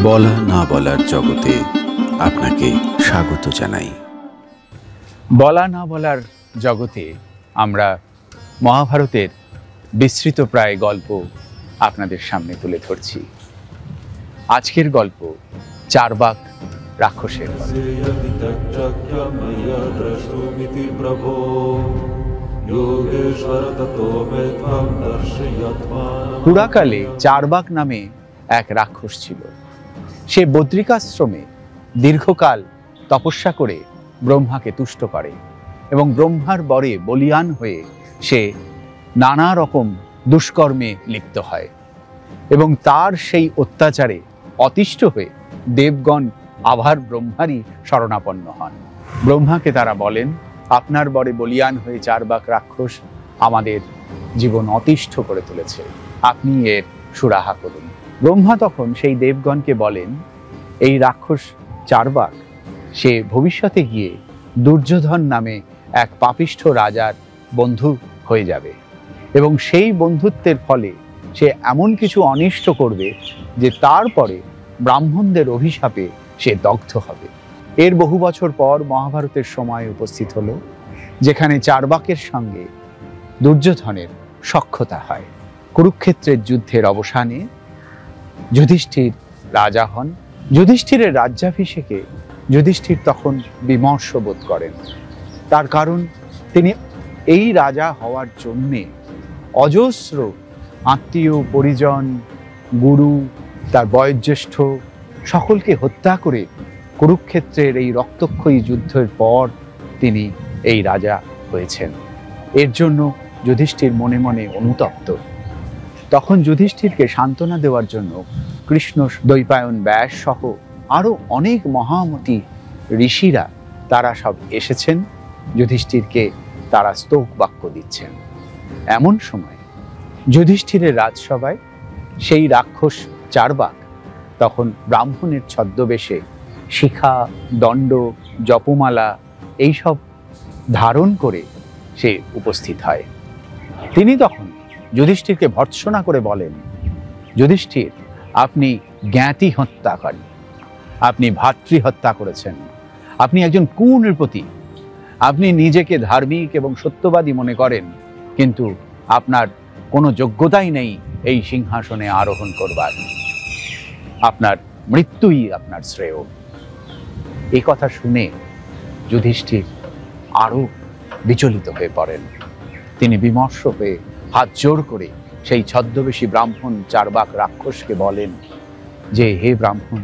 বলা না বলার জগতে আপনাকে স্বাগত জানাই। বলা না বলার জগতে আমরা মহাভারতের বিস্তৃত প্রায় গল্প আপনাদের সামনে তুলে ধরছি। আজকের গল্প চারবাক রাক্ষসের গল্প। পুরাকালে চারবাক নামে এক রাক্ষস ছিল। সে বদ্রিকাশ্রমে দীর্ঘকাল তপস্যা করে ব্রহ্মাকে তুষ্ট করে এবং ব্রহ্মার বরে বলীয়ান হয়ে সে নানা রকম দুষ্কর্মে লিপ্ত হয় এবং তার সেই অত্যাচারে অতিষ্ঠ হয়ে দেবগণ আবার ব্রহ্মারই শরণাপন্ন হন। ব্রহ্মাকে তারা বলেন, আপনার বরে বলীয়ান হয়ে চারবাক রাক্ষস আমাদের জীবন অতিষ্ঠ করে তুলেছে, আপনি এর সুরাহা করুন। ব্রহ্মা তখন সেই দেবগণকে বলেন, এই রাক্ষস চারবাক সে ভবিষ্যতে গিয়ে দুর্যোধন নামে এক পাপিষ্ঠ রাজার বন্ধু হয়ে যাবে এবং সেই বন্ধুত্বের ফলে সে এমন কিছু অনিষ্ট করবে যে তারপরে ব্রাহ্মণদের অভিশাপে সে দগ্ধ হবে। এর বহু বছর পর মহাভারতের সময় উপস্থিত হলো, যেখানে চারবাকের সঙ্গে দুর্যোধনের সখ্যতা হয়। কুরুক্ষেত্রের যুদ্ধের অবসানে যুধিষ্ঠির রাজা হন। যুধিষ্ঠিরের রাজ্যাভিষেকে যুধিষ্ঠির তখন বিমর্ষ বোধ করেন। তার কারণ তিনি এই রাজা হওয়ার জন্যে অজস্র আত্মীয় পরিজন, গুরু, তার বয়োজ্যেষ্ঠ সকলকে হত্যা করে কুরুক্ষেত্রের এই রক্তক্ষয়ী যুদ্ধের পর তিনি এই রাজা হয়েছেন। এর জন্য যুধিষ্ঠির মনে মনে অনুতপ্ত। তখন যুধিষ্ঠিরকে সান্ত্বনা দেওয়ার জন্য কৃষ্ণ, দ্বৈপায়ন ব্যাস সহ আরও অনেক মহামতি ঋষিরা তারা সব এসেছেন। যুধিষ্ঠিরকে তারা স্তোক বাক্য দিচ্ছেন। এমন সময় যুধিষ্ঠিরের রাজসভায় সেই রাক্ষস চারবাক তখন ব্রাহ্মণের ছদ্মবেশে শিখা, দণ্ড, জপমালা এইসব ধারণ করে সে উপস্থিত হয়। তিনি তখন যুধিষ্ঠিরকে ভর্ৎসনা করে বলেন, যুধিষ্ঠির, আপনি জ্ঞাতি হত্যাকারী, আপনি ভাতৃ হত্যা করেছেন, আপনি একজন কুনৃপতি, আপনি নিজেকে ধার্মিক এবং সত্যবাদী মনে করেন, কিন্তু আপনার কোনো যোগ্যতাই নেই এই সিংহাসনে আরোহণ করবার। আপনার মৃত্যুই আপনার শ্রেয়। এই কথা শুনে যুধিষ্ঠির আরো বিচলিত হয়ে পড়েন। তিনি বিমর্ষ হয়ে হাত জোর করে সেই ছদ্মবেশী ব্রাহ্মণ চারবাক রাক্ষসকে বলেন যে, হে ব্রাহ্মণ,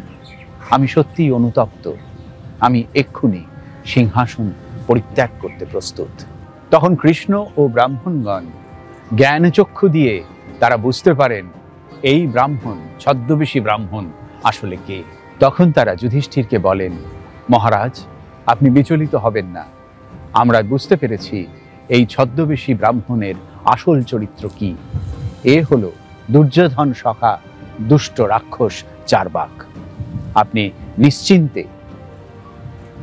আমি সত্যিই অনুতপ্ত, আমি এক্ষুনি সিংহাসন পরিত্যাগ করতে প্রস্তুত। তখন কৃষ্ণ ও ব্রাহ্মণগণ জ্ঞানচক্ষু দিয়ে তারা বুঝতে পারেন এই ব্রাহ্মণ, ছদ্মবেশী ব্রাহ্মণ আসলে কে। তখন তারা যুধিষ্ঠিরকে বলেন, মহারাজ, আপনি বিচলিত হবেন না, আমরা বুঝতে পেরেছি এই ছদ্মবেশী ব্রাহ্মণের আসল চরিত্র কি। এ হলো দুর্যোধন সখা দুষ্ট রাক্ষস চারবাক। আপনি নিশ্চিন্তে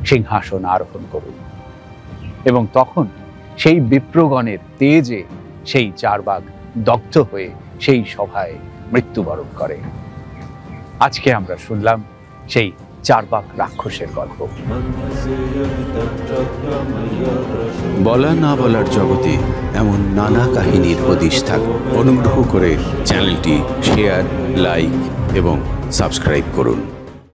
সিংহাসন আরোহণ করুন। এবং তখন সেই বিপ্রগণের তেজে সেই চারবাক দগ্ধ হয়ে সেই সভায় মৃত্যুবরণ করে। আজকে আমরা শুনলাম সেই চারবাক রাক্ষসের গল্প। বলা না বলার জগতে এমন নানা কাহিনীর হদিশ থাক। অনুগ্রহ করে চ্যানেলটি শেয়ার, লাইক এবং সাবস্ক্রাইব করুন।